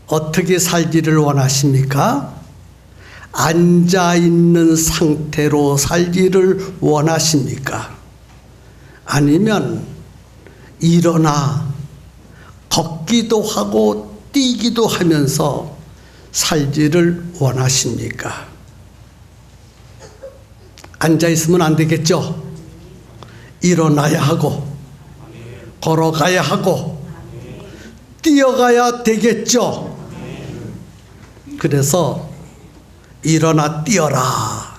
어떻게 살기를 원하십니까? 앉아있는 상태로 살기를 원하십니까? 아니면 일어나 걷기도 하고 뛰기도 하면서 살기를 원하십니까? 앉아있으면 안 되겠죠? 일어나야 하고 걸어가야 하고 뛰어가야 되겠죠? 그래서 일어나 뛰어라,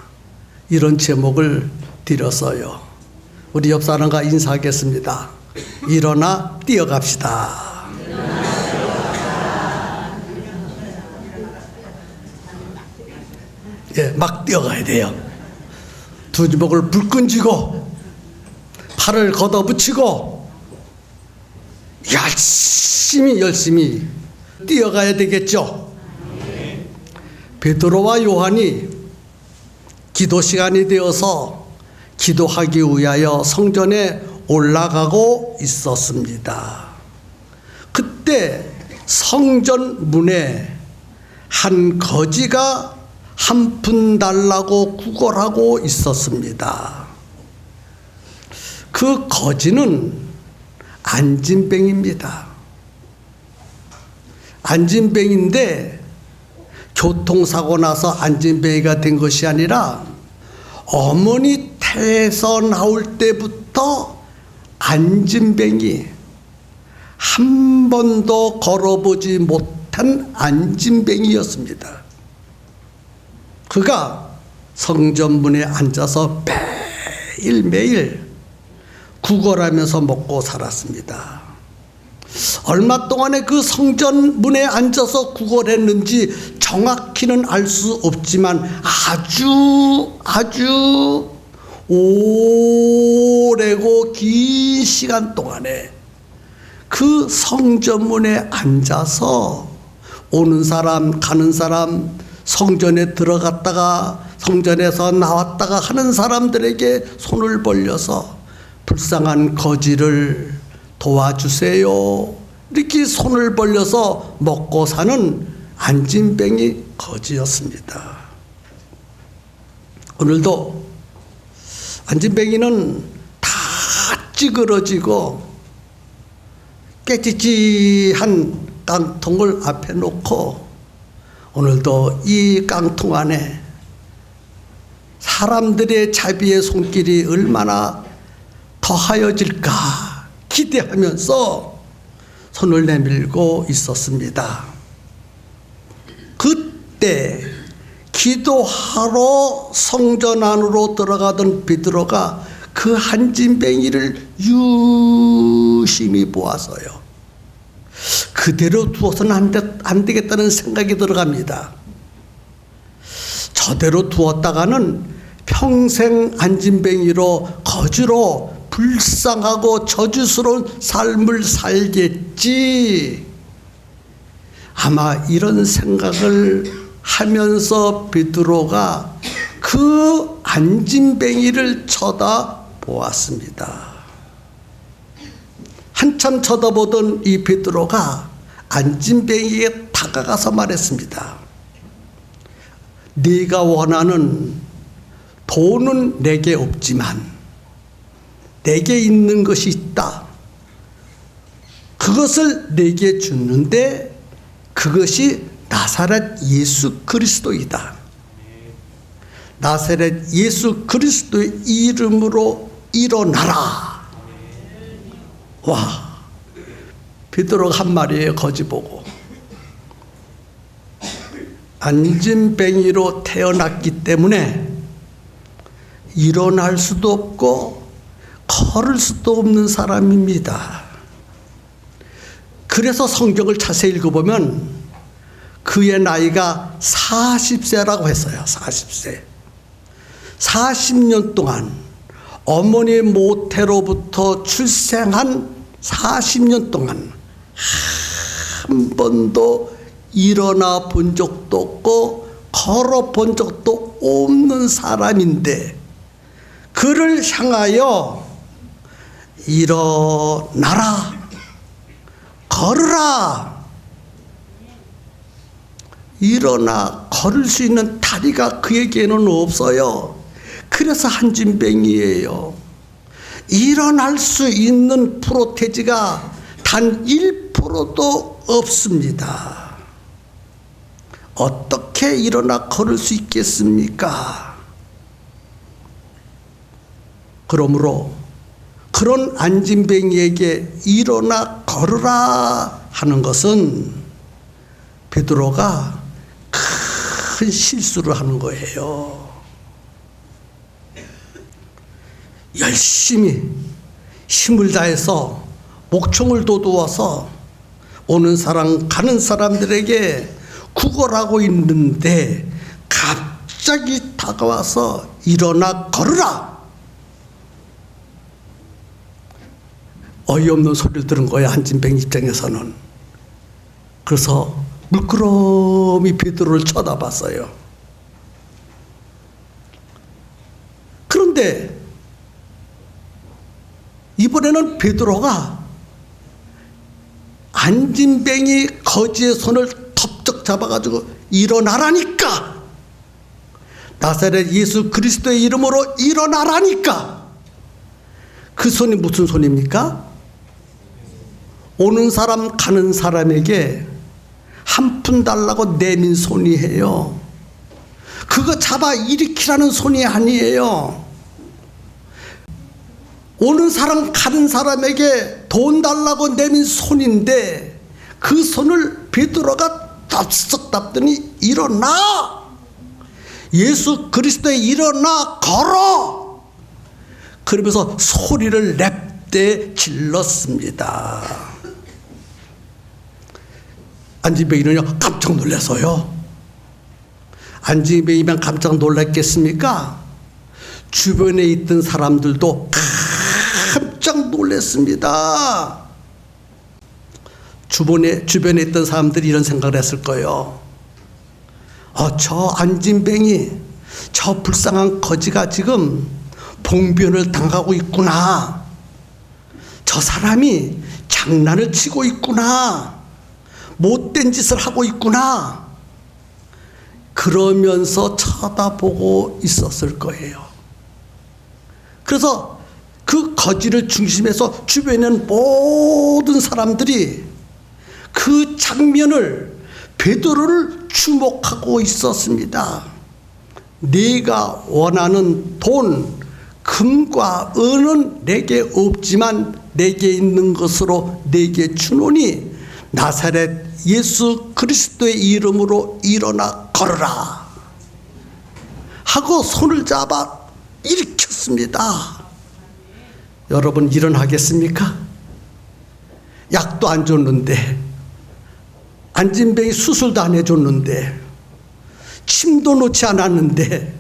이런 제목을 드렸어요. 우리 옆 사람과 인사하겠습니다. 일어나 뛰어갑시다. 예, 막 뛰어가야 돼요. 두 주먹을 불끈 쥐고 팔을 걷어붙이고 열심히 뛰어가야 되겠죠. 베드로와 요한이 기도 시간이 되어서 기도하기 위하여 성전에 올라가고 있었습니다. 그때 성전 문에 한 거지가 한 푼 달라고 구걸하고 있었습니다. 그 거지는 안진뱅입니다. 안진뱅인데 교통사고 나서 안진뱅이가 된 것이 아니라 어머니 태에서 나올 때부터 안진뱅이, 한 번도 걸어보지 못한 안진뱅이였습니다. 그가 성전문에 앉아서 매일매일 구걸하면서 먹고 살았습니다. 얼마 동안에 그 성전문에 앉아서 구걸했는지 정확히는 알 수 없지만 아주 오래고 긴 시간 동안에 그 성전문에 앉아서 오는 사람 가는 사람, 성전에 들어갔다가 성전에서 나왔다가 하는 사람들에게 손을 벌려서 불쌍한 거지를 도와주세요, 이렇게 손을 벌려서 먹고 사는 안진뱅이 거지였습니다. 오늘도 안진뱅이는 다 찌그러지고 깨지지한 깡통을 앞에 놓고 오늘도 이 깡통 안에 사람들의 자비의 손길이 얼마나 더하여질까 기대하면서 손을 내밀고 있었습니다. 그때 기도하러 성전 안으로 들어가던 베드로가 그 안진뱅이를 유심히 보아서요, 그대로 두어서는 안 되겠다는 생각이 들어갑니다. 저대로 두었다가는 평생 안진뱅이로 거지로 불쌍하고 저주스러운 삶을 살겠지, 아마 이런 생각을 하면서 베드로가 그 안진뱅이를 쳐다보았습니다. 한참 쳐다보던 이 베드로가 안진뱅이에게 다가가서 말했습니다. 네가 원하는 돈은 내게 없지만 내게 있는 것이 있다. 그것을 내게 주는데 그것이 나사렛 예수 그리스도이다. 나사렛 예수 그리스도의 이름으로 일어나라. 와, 베드로가 한 마리의 거지 보고 안진뱅이로 태어났기 때문에 일어날 수도 없고 걸을 수도 없는 사람입니다. 그래서 성경을 자세히 읽어보면 그의 나이가 40세라고 했어요. 40세. 40년 동안 어머니 모태로부터 출생한 40년 동안 한 번도 일어나 본 적도 없고 걸어 본 적도 없는 사람인데, 그를 향하여 일어나라, 걸으라, 일어나 걸을 수 있는 다리가 그에게는 없어요. 그래서 한진뱅이에요. 일어날 수 있는 프로테지가 단 1%도 없습니다. 어떻게 일어나 걸을 수 있겠습니까? 그러므로 그런 안진뱅이에게 일어나 걸으라 하는 것은 베드로가 큰 실수를 하는 거예요. 열심히 힘을 다해서 목청을 돋우어서 오는 사람 가는 사람들에게 구걸하고 있는데 갑자기 다가와서 일어나 걸으라! 어이없는 소리를 들은 거예요, 한진뱅이 입장에서는. 그래서 물끄러미 베드로를 쳐다봤어요. 그런데 이번에는 베드로가 안진뱅이 거지의 손을 덥적 잡아가지고 일어나라니까, 나사렛 예수 그리스도의 이름으로 일어나라니까. 그 손이 무슨 손입니까? 오는 사람 가는 사람에게 한 푼 달라고 내민 손이에요. 그거 잡아 일으키라는 손이 아니에요. 오는 사람 가는 사람에게 돈 달라고 내민 손인데 그 손을 베드로가 덥석 잡더니 일어나! 예수 그리스도에 일어나 걸어! 그러면서 소리를 냅대 질렀습니다. 안진뱅이는요 깜짝 놀라서요. 안진뱅이면 깜짝 놀랐겠습니까? 주변에 있던 사람들도 깜짝 놀랐습니다. 주변에 있던 사람들이 이런 생각을 했을 거예요. 저 안진뱅이, 저 불쌍한 거지가 지금 봉변을 당하고 있구나. 저 사람이 장난을 치고 있구나. 못된 짓을 하고 있구나. 그러면서 쳐다보고 있었을 거예요. 그래서 그 거지를 중심해서 주변에 있는 모든 사람들이 그 장면을, 베드로를 주목하고 있었습니다. 네가 원하는 돈, 금과 은은 내게 없지만 내게 있는 것으로 내게 주노니 나사렛 예수 그리스도의 이름으로 일어나 걸어라 하고 손을 잡아 일으켰습니다. 여러분 일어나겠습니까? 약도 안 줬는데, 안진뱅이 수술도 안 해줬는데, 침도 놓지 않았는데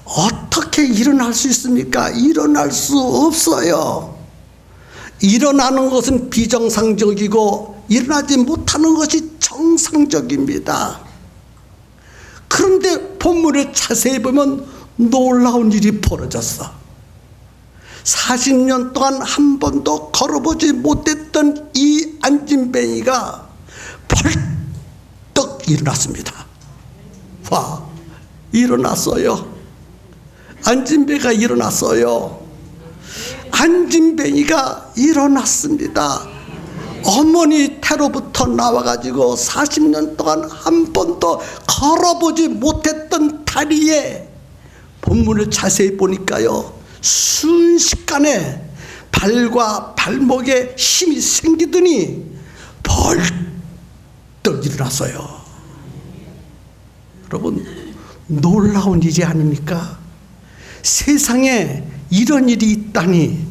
어떻게 일어날 수 있습니까? 일어날 수 없어요. 일어나는 것은 비정상적이고 일어나지 못하는 것이 정상적입니다. 그런데 본문을 자세히 보면 놀라운 일이 벌어졌어. 40년 동안 한 번도 걸어보지 못했던 이 안진뱅이가 벌떡 일어났습니다. 와, 일어났어요. 안진뱅이가 일어났어요. 안진뱅이가 일어났습니다. 어머니 태로부터 나와가지고 40년 동안 한 번도 걸어보지 못했던 다리에 본문을 자세히 보니까요, 순식간에 발과 발목에 힘이 생기더니 벌떡 일어났어요. 여러분 놀라운 일이 아닙니까? 세상에 이런 일이 있다니,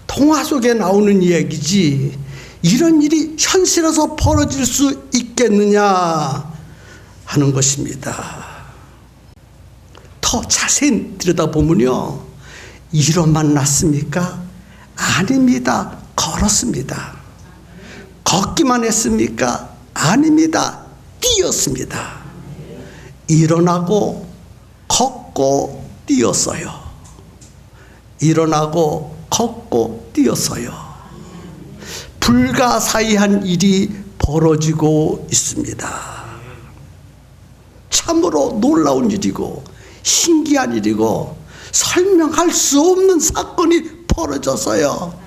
동화 속에 나오는 이야기지 이런 일이 현실에서 벌어질 수 있겠느냐 하는 것입니다. 더 자세히 들여다보면요, 일어만 났습니까? 아닙니다. 걸었습니다. 걷기만 했습니까? 아닙니다. 뛰었습니다. 일어나고 걷고 뛰었어요. 일어나고 걷고 뛰었어요. 불가사의한 일이 벌어지고 있습니다. 참으로 놀라운 일이고 신기한 일이고 설명할 수 없는 사건이 벌어졌어요.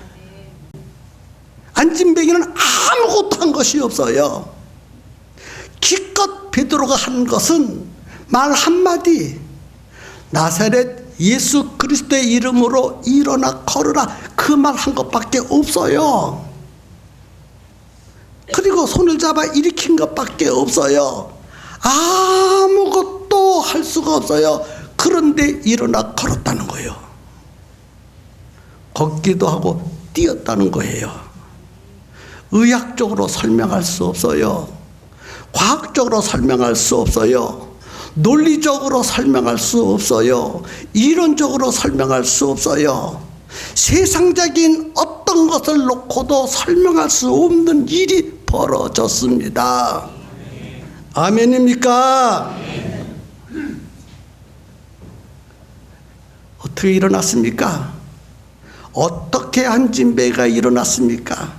안진뱅이는 아무것도 한 것이 없어요. 기껏 베드로가 한 것은 말 한마디, 나사렛 예수 그리스도의 이름으로 일어나 걸으라, 그 말 한 것밖에 없어요. 그리고 손을 잡아 일으킨 것밖에 없어요. 아무것도 할 수가 없어요. 그런데 일어나 걸었다는 거예요. 걷기도 하고 뛰었다는 거예요. 의학적으로 설명할 수 없어요. 과학적으로 설명할 수 없어요. 논리적으로 설명할 수 없어요. 이론적으로 설명할 수 없어요. 세상적인 어떤 것을 놓고도 설명할 수 없는 일이 벌어졌습니다. 아멘입니까? 어떻게 일어났습니까? 어떻게 안진뱅이가 일어났습니까?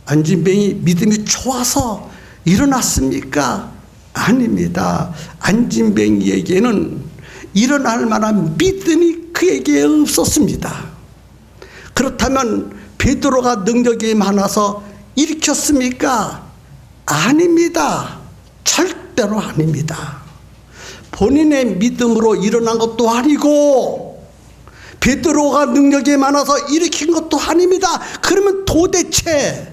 안진뱅이 믿음이 좋아서 일어났습니까? 아닙니다. 안진뱅이에게는 일어날 만한 믿음이 그에게 없었습니다. 그렇다면 베드로가 능력이 많아서 일으켰습니까? 아닙니다. 절대로 아닙니다. 본인의 믿음으로 일어난 것도 아니고 베드로가 능력이 많아서 일으킨 것도 아닙니다. 그러면 도대체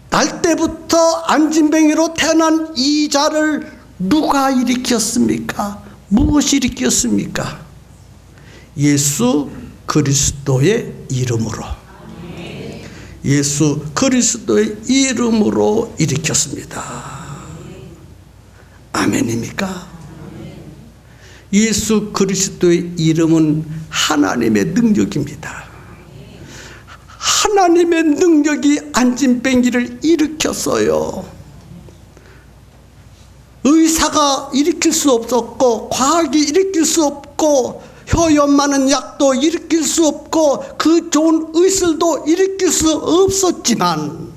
날 때부터 안진뱅이로 태어난 이 자를 누가 일으켰습니까? 무엇이 일으켰습니까? 예수 그리스도의 이름으로, 예수 그리스도의 이름으로 일으켰습니다. 아멘입니까? 예수 그리스도의 이름은 하나님의 능력입니다. 하나님의 능력이 안진뱅이를 일으켰어요. 의사가 일으킬 수 없었고 과학이 일으킬 수 없고 효염 많은 약도 일으킬 수 없고 그 좋은 의술도 일으킬 수 없었지만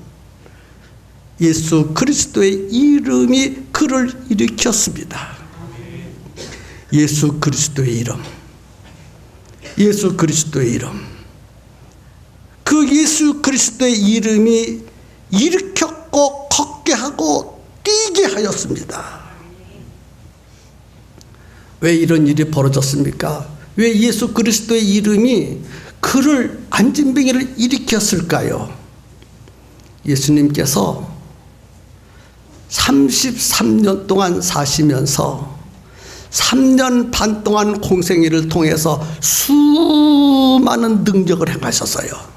예수 그리스도의 이름이 그를 일으켰습니다. 예수 그리스도의 이름, 예수 그리스도의 이름, 그 예수 그리스도의 이름이 일으켰고 걷게 하고 뛰게 하였습니다. 왜 이런 일이 벌어졌습니까? 왜 예수 그리스도의 이름이 그를 안진뱅이를 일으켰을까요? 예수님께서 33년 동안 사시면서 3년 반 동안 공생애를 통해서 수많은 능력을 행하셨어요.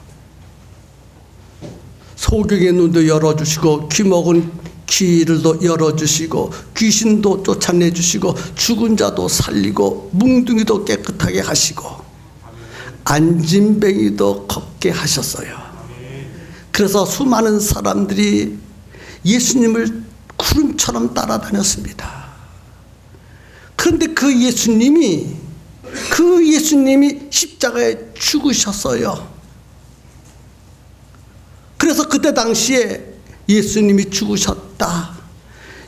소경의 눈도 열어주시고 귀먹은 귀를도 열어주시고 귀신도 쫓아내주시고 죽은 자도 살리고 뭉둥이도 깨끗하게 하시고 안진뱅이도 걷게 하셨어요. 그래서 수많은 사람들이 예수님을 구름처럼 따라다녔습니다. 그런데 그 예수님이 십자가에 죽으셨어요. 그래서 그때 당시에 예수님이 죽으셨다,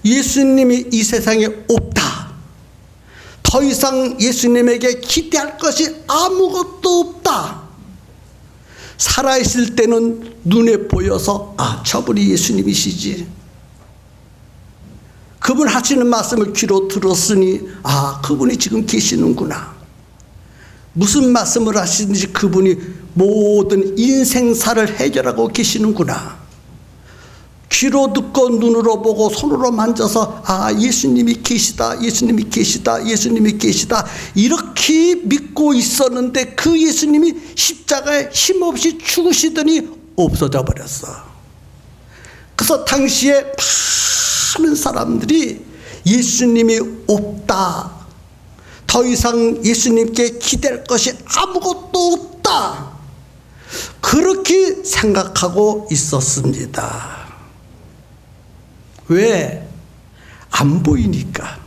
예수님이 이 세상에 없다, 더 이상 예수님에게 기대할 것이 아무것도 없다, 살아있을 때는 눈에 보여서 저분이 예수님이시지, 그분 하시는 말씀을 귀로 들었으니 그분이 지금 계시는구나, 무슨 말씀을 하시는지 그분이 모든 인생사를 해결하고 계시는구나, 귀로 듣고 눈으로 보고 손으로 만져서 예수님이 계시다, 예수님이 계시다, 예수님이 계시다, 이렇게 믿고 있었는데 그 예수님이 십자가에 힘없이 죽으시더니 없어져 버렸어. 그래서 당시에 많은 사람들이 예수님이 없다, 더 이상 예수님께 기댈 것이 아무것도 없다, 그렇게 생각하고 있었습니다. 왜? 안 보이니까.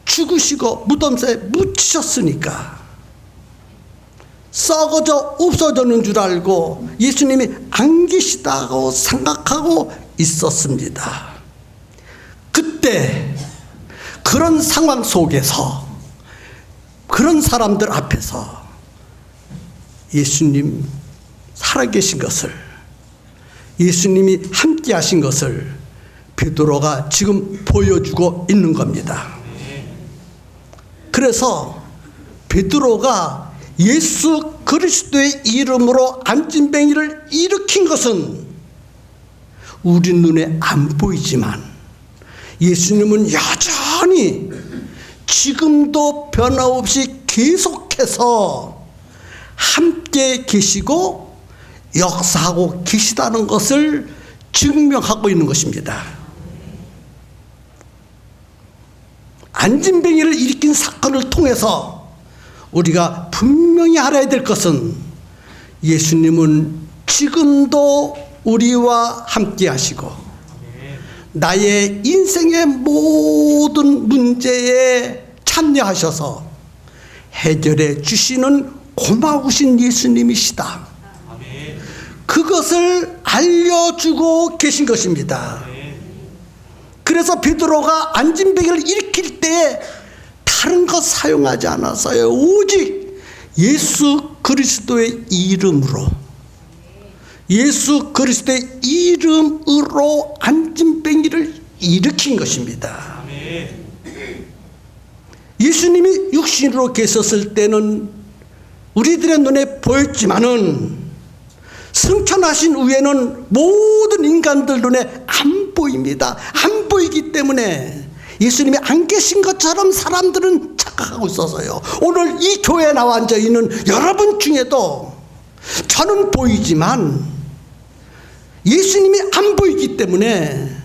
죽으시고 무덤에 묻히셨으니까. 썩어져 없어졌는 줄 알고 예수님이 안 계시다고 생각하고 있었습니다. 그때 그런 상황 속에서 그런 사람들 앞에서 예수님 살아계신 것을, 예수님이 함께 하신 것을 베드로가 지금 보여주고 있는 겁니다. 그래서 베드로가 예수 그리스도의 이름으로 안진뱅이를 일으킨 것은 우리 눈에 안 보이지만 예수님은 여전히 지금도 변함없이 계속해서 함께 계시고 역사하고 계시다는 것을 증명하고 있는 것입니다. 안진뱅이를 일으킨 사건을 통해서 우리가 분명히 알아야 될 것은 예수님은 지금도 우리와 함께 하시고 나의 인생의 모든 문제에 참여하셔서 해결해 주시는 고마우신 예수님이시다. 그것을 알려주고 계신 것입니다. 그래서 베드로가 안진뱅이를 일으킬 때에 다른 것 사용하지 않았어요. 오직 예수 그리스도의 이름으로, 예수 그리스도의 이름으로 안진뱅이를 일으킨 것입니다. 예수님이 육신으로 계셨을 때는 우리들의 눈에 보였지만은 승천하신 후에는 모든 인간들 눈에 안 보입니다. 안 보이기 때문에 예수님이 안 계신 것처럼 사람들은 착각하고 있어서요. 오늘 이 교회에 나와 앉아 있는 여러분 중에도 저는 보이지만 예수님이 안 보이기 때문에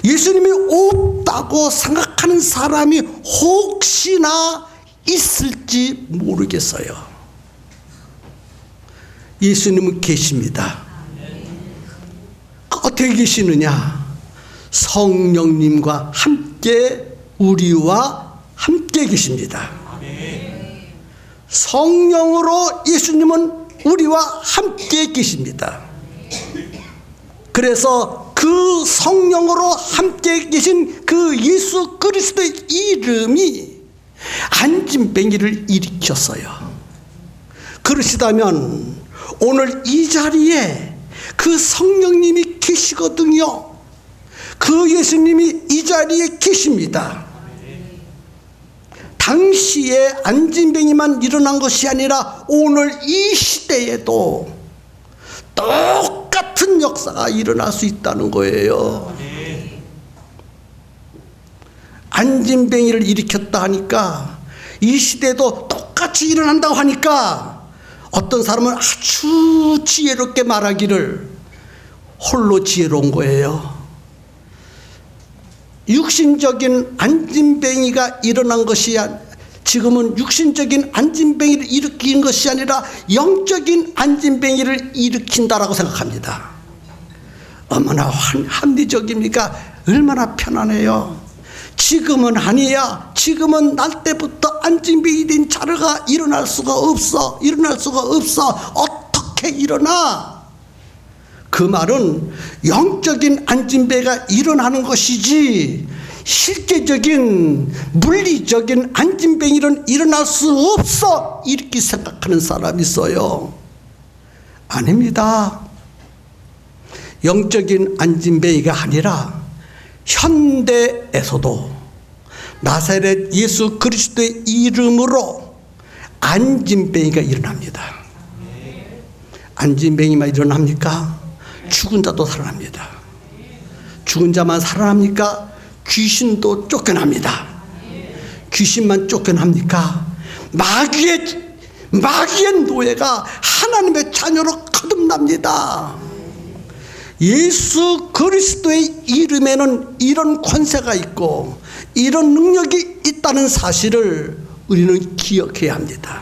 예수님이 없다고 생각하는 사람이 혹시나 있을지 모르겠어요. 예수님은 계십니다. 어떻게 계시느냐? 성령님과 함께 우리와 함께 계십니다. 성령으로 예수님은 우리와 함께 계십니다. 그래서 그 성령으로 함께 계신 그 예수 그리스도의 이름이 안진뱅이를 일으켰어요. 그러시다면 오늘 이 자리에 그 성령님이 계시거든요. 그 예수님이 이 자리에 계십니다. 당시에 안진뱅이만 일어난 것이 아니라 오늘 이 시대에도 똑같은 역사가 일어날 수 있다는 거예요. 안진뱅이를 일으켰다 하니까 이 시대도 똑같이 일어난다고 하니까 어떤 사람은 아주 지혜롭게 말하기를 홀로 지혜로운 거예요. 육신적인 안진뱅이가 일어난 것이 지금은 육신적인 안진뱅이를 일으킨 것이 아니라 영적인 안진뱅이를 일으킨다라고 생각합니다. 얼마나 합리적입니까? 얼마나 편안해요. 지금은 아니야. 지금은 날 때부터 안진뱅이 된 자녀가 일어날 수가 없어. 일어날 수가 없어. 어떻게 일어나? 그 말은 영적인 안진뱅이가 일어나는 것이지 실제적인 물리적인 안진뱅이는 일어날 수 없어. 이렇게 생각하는 사람이 있어요. 아닙니다. 영적인 안진뱅이가 아니라 현대에서도 나사렛 예수 그리스도의 이름으로 안진뱅이가 일어납니다. 안진뱅이만 일어납니까? 죽은 자도 살아납니다. 죽은 자만 살아납니까? 귀신도 쫓겨납니다. 귀신만 쫓겨납니까? 마귀의 노예가 하나님의 자녀로 거듭납니다. 예수 그리스도의 이름에는 이런 권세가 있고 이런 능력이 있다는 사실을 우리는 기억해야 합니다.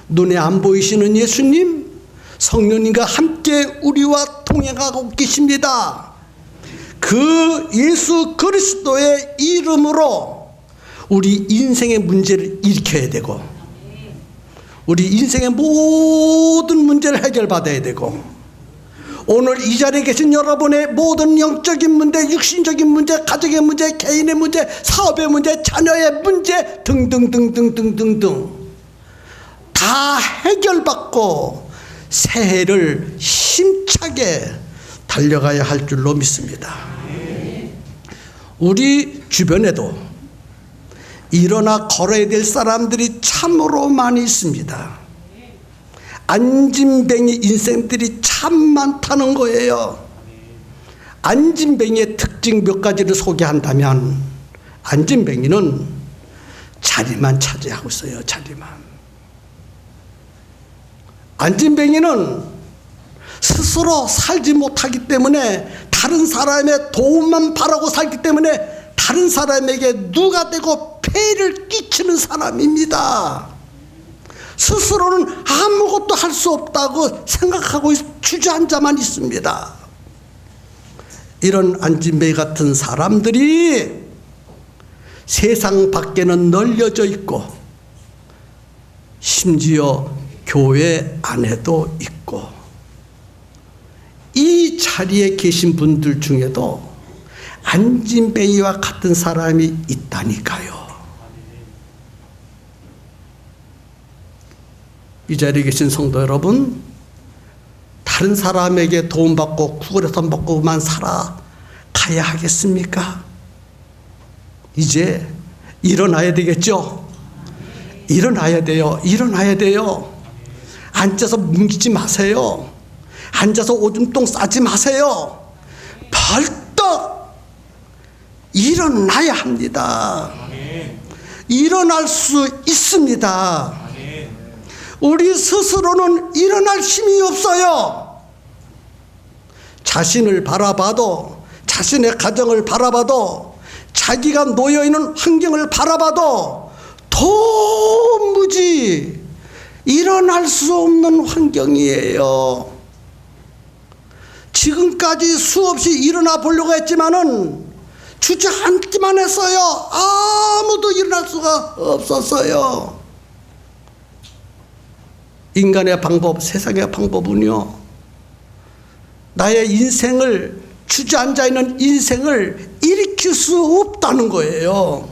눈에 안 보이시는 예수님, 성령님과 함께 우리와 동행하고 계십니다. 그 예수 그리스도의 이름으로 우리 인생의 문제를 일으켜야 되고 우리 인생의 모든 문제를 해결받아야 되고, 오늘 이 자리에 계신 여러분의 모든 영적인 문제, 육신적인 문제, 가정의 문제, 개인의 문제, 사업의 문제, 자녀의 문제 등등등등등등등 다 해결받고 새해를 힘차게 달려가야 할 줄로 믿습니다. 우리 주변에도 일어나 걸어야 될 사람들이 참으로 많이 있습니다. 안진뱅이 인생들이 참 많다는 거예요. 안진뱅이의 특징 몇 가지를 소개한다면, 안진뱅이는 자리만 차지하고 있어요. 자리만. 안진뱅이는 스스로 살지 못하기 때문에 다른 사람의 도움만 바라고 살기 때문에 다른 사람에게 누가 되고 폐를 끼치는 사람입니다. 스스로는 아무것도 할 수 없다고 생각하고 주저앉아만 있습니다. 이런 안진뱅이 같은 사람들이 세상 밖에는 널려져 있고, 심지어 교회 안에도 있고, 이 자리에 계신 분들 중에도 안진뱅이와 같은 사람이 있다니까요. 이 자리에 계신 성도 여러분, 다른 사람에게 도움받고 구걸해서 먹고만 살아가야 하겠습니까? 이제 일어나야 되겠죠? 일어나야 돼요. 일어나야 돼요. 앉아서 뭉기지 마세요. 앉아서 오줌똥 싸지 마세요. 벌떡 일어나야 합니다. 일어날 수 있습니다. 우리 스스로는 일어날 힘이 없어요. 자신을 바라봐도, 자신의 가정을 바라봐도, 자기가 놓여있는 환경을 바라봐도 도무지 일어날 수 없는 환경이에요. 지금까지 수없이 일어나 보려고 했지만은 주저앉기만 했어요. 아무도 일어날 수가 없었어요. 인간의 방법, 세상의 방법은요, 나의 인생을, 주저앉아 있는 인생을 일으킬 수 없다는 거예요.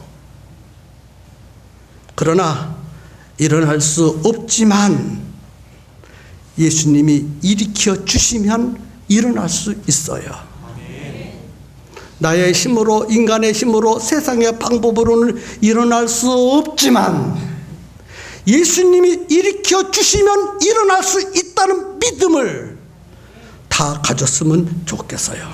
그러나 일어날 수 없지만 예수님이 일으켜 주시면 일어날 수 있어요. 나의 힘으로, 인간의 힘으로, 세상의 방법으로는 일어날 수 없지만 예수님이 일으켜 주시면 일어날 수 있다는 믿음을 다 가졌으면 좋겠어요.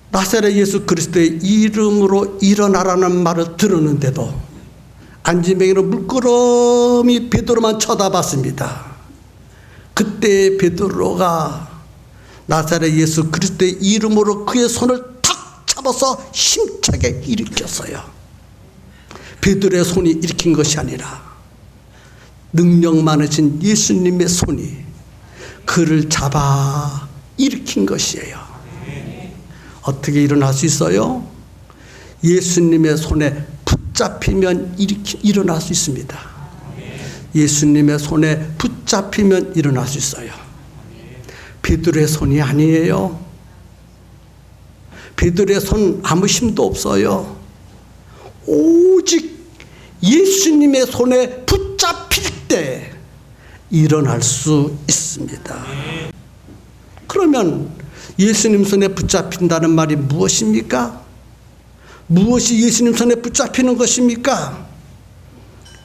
나사렛 예수 그리스도의 이름으로 일어나라는 말을 들었는데도 안진뱅이는 물끄러미 베드로만 쳐다봤습니다. 그때 베드로가 나사렛 예수 그리스도의 이름으로 그의 손을 탁 잡아서 힘차게 일으켰어요. 베드로의 손이 일으킨 것이 아니라 능력 많으신 예수님의 손이 그를 잡아 일으킨 것이에요. 어떻게 일어날 수 있어요? 예수님의 손에 붙잡히면 일어날 수 있습니다. 예수님의 손에 붙잡히면 일어날 수 있어요. 베드로의 손이 아니에요. 베드로의 손 아무 힘도 없어요. 오직 예수님의 손에 붙잡힐 때 일어날 수 있습니다. 그러면 예수님 손에 붙잡힌다는 말이 무엇입니까? 무엇이 예수님 손에 붙잡히는 것입니까?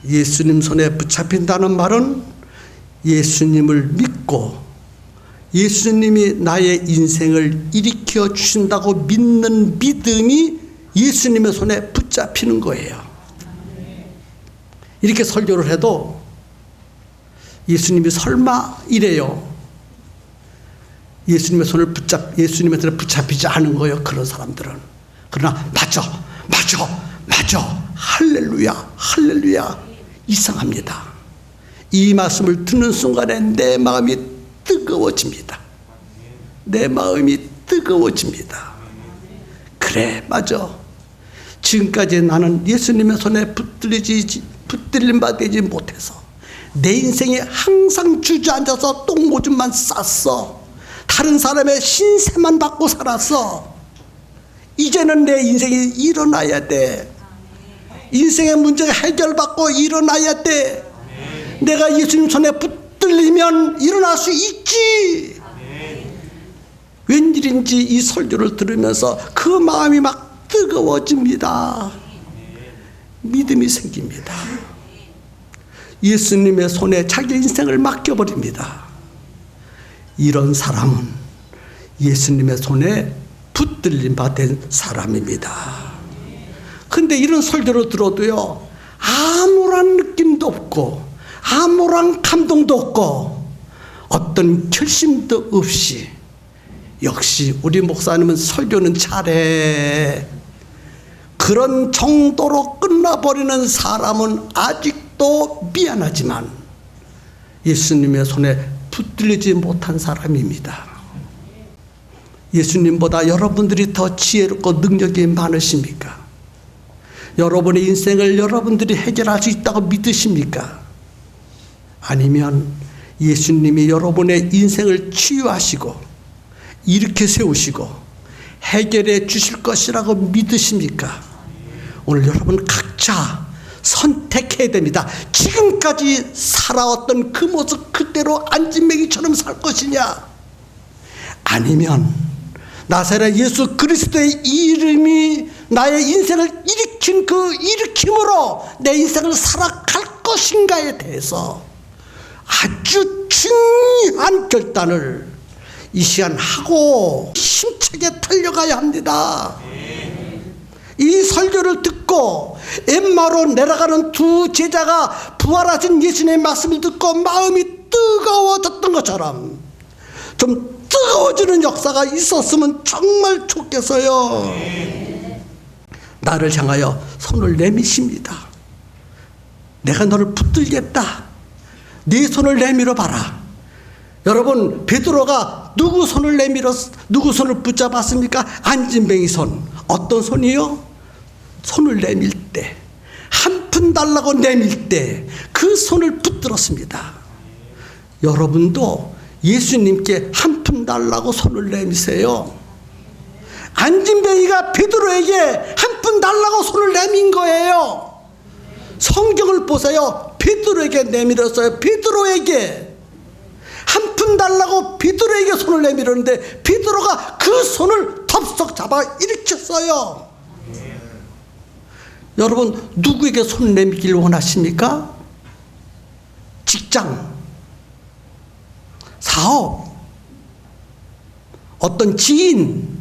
예수님 손에 붙잡힌다는 말은 예수님을 믿고 예수님이 나의 인생을 일으켜 주신다고 믿는 믿음이 예수님의 손에 붙잡히는 거예요. 이렇게 설교를 해도 예수님이 설마 이래요. 예수님의 손에 붙잡히지 않은 거예요. 그런 사람들은. 그러나 맞아. 할렐루야, 할렐루야. 이상합니다. 이 말씀을 듣는 순간에 내 마음이 뜨거워집니다. 내 마음이 뜨거워집니다. 그래, 맞아. 지금까지 나는 예수님의 손에 붙들림바 되지 못해서 내 인생에 항상 주저앉아서 똥오줌만 쌌어. 다른 사람의 신세만 받고 살았어. 이제는 내 인생이 일어나야 돼. 인생의 문제가 해결받고 일어나야 돼. 내가 예수님 손에 붙들리면 일어날 수 있지. 웬일인지 이 설교를 들으면서 그 마음이 막 뜨거워집니다. 믿음이 생깁니다. 예수님의 손에 자기 인생을 맡겨버립니다. 이런 사람은 예수님의 손에 붙들림 받은 사람입니다. 근데 이런 설교를 들어도요, 아무런 느낌도 없고 아무런 감동도 없고 어떤 결심도 없이, 역시 우리 목사님은 설교는 잘해, 그런 정도로 끝나버리는 사람은 아직도 미안하지만 예수님의 손에 붙들리지 못한 사람입니다. 예수님보다 여러분들이 더 지혜롭고 능력이 많으십니까? 여러분의 인생을 여러분들이 해결할 수 있다고 믿으십니까? 아니면 예수님이 여러분의 인생을 치유하시고 일으켜 세우시고 해결해 주실 것이라고 믿으십니까? 오늘 여러분 각자 선택해야 됩니다. 지금까지 살아왔던 그 모습 그대로 안진뱅이처럼 살 것이냐, 아니면 나사렛 예수 그리스도의 이름이 나의 인생을 일으킨 그 일으킴으로 내 인생을 살아갈 것인가에 대해서 아주 중요한 결단을 이 시간 하고 힘차게 달려가야 합니다. 이 설교를 듣고 엠마오로 내려가는 두 제자가 부활하신 예수님의 말씀을 듣고 마음이 뜨거워졌던 것처럼 좀 뜨거워지는 역사가 있었으면 정말 좋겠어요. 나를 향하여 손을 내미십니다. 내가 너를 붙들겠다. 네 손을 내밀어 봐라. 여러분, 베드로가 누구 손을 누구 손을 붙잡았습니까? 안진뱅이 손. 어떤 손이요? 손을 내밀 때, 한 푼 달라고 내밀 때 그 손을 붙들었습니다. 여러분도 예수님께 한 푼 달라고 손을 내미세요. 안진뱅이가 베드로에게 한 푼 달라고 손을 내민 거예요. 성경을 보세요. 베드로에게 내밀었어요. 베드로에게 한 푼 달라고 베드로에게 손을 내밀었는데 베드로가 그 손을 덥석 잡아 일으켰어요. 여러분, 누구에게 손 내밀기를 원하십니까? 직장, 사업, 어떤 지인,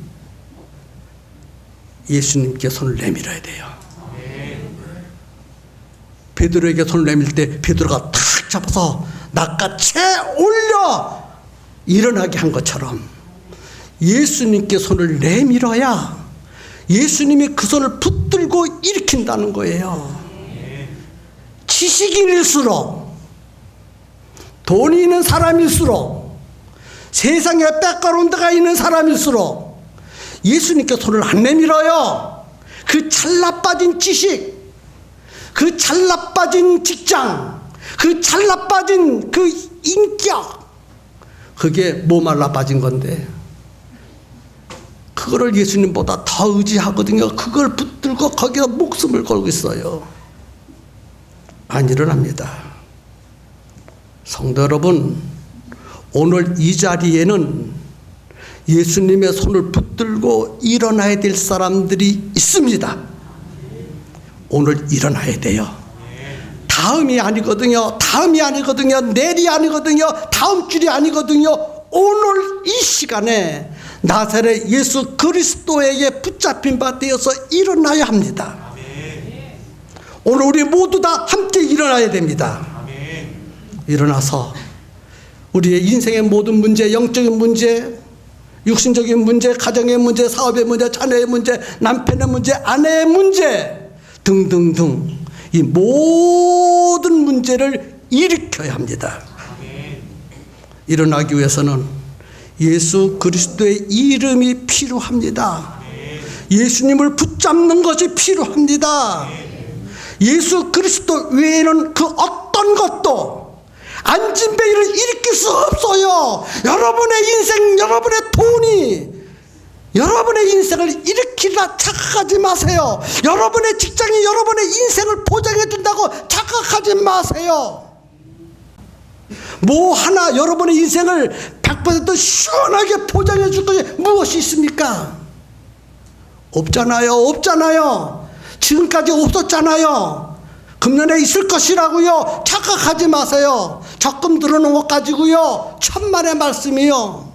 예수님께 손을 내밀어야 돼요. 베드로에게 손을 내밀 때 베드로가 탁 잡아서 낚아채 올려 일어나게 한 것처럼 예수님께 손을 내밀어야 예수님이 그 손을 붙들고 일으킨다는 거예요. 지식인일수록, 돈이 있는 사람일수록, 세상에 빽가로운 데가 있는 사람일수록 예수님께 손을 안 내밀어요. 그 찰나빠진 지식, 그 찰나빠진 직장, 그 찰나빠진 그 인격, 그게 모말라 빠진 건데 그거를 예수님보다 더 의지하거든요. 그걸 붙들고 거기다 목숨을 걸고 있어요. 안 일어납니다. 성도 여러분, 오늘 이 자리에는 예수님의 손을 붙들고 일어나야 될 사람들이 있습니다. 오늘 일어나야 돼요. 다음이 아니거든요. 다음이 아니거든요. 내일이 아니거든요. 다음 주이 아니거든요. 오늘 이 시간에 나사렛 예수 그리스도에게 붙잡힌 바 되어서 일어나야 합니다. 오늘 우리 모두 다 함께 일어나야 됩니다. 일어나서 우리의 인생의 모든 문제, 영적인 문제, 육신적인 문제, 가정의 문제, 사업의 문제, 자녀의 문제, 남편의 문제, 아내의 문제 등등등 이 모든 문제를 일으켜야 합니다. 일어나기 위해서는 예수 그리스도의 이름이 필요합니다. 예수님을 붙잡는 것이 필요합니다. 예수 그리스도 외에는 그 어떤 것도 안진뱅이를 일으킬 수 없어요. 여러분의 인생, 여러분의 돈이 여러분의 인생을 일으키라 착각하지 마세요. 여러분의 직장이 여러분의 인생을 보장해 준다고 착각하지 마세요. 뭐 하나 여러분의 인생을 100% 시원하게 보장해 줄 것이 무엇이 있습니까? 없잖아요. 없잖아요. 지금까지 없었잖아요. 금년에 있을 것이라고요. 착각하지 마세요. 적금 들어놓은 것 가지고요. 천만의 말씀이요.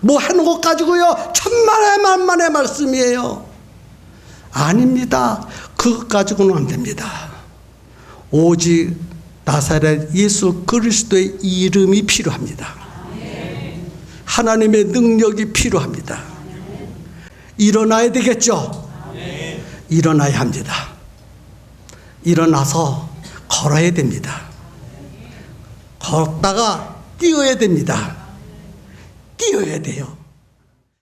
뭐 해놓은 것 가지고요. 천만의 만만의 말씀이에요. 아닙니다. 그것 가지고는 안 됩니다. 오직 나사렛 예수 그리스도의 이름이 필요합니다. 하나님의 능력이 필요합니다. 일어나야 되겠죠? 일어나야 합니다. 일어나서 걸어야 됩니다. 걷다가 뛰어야 됩니다. 뛰어야 돼요.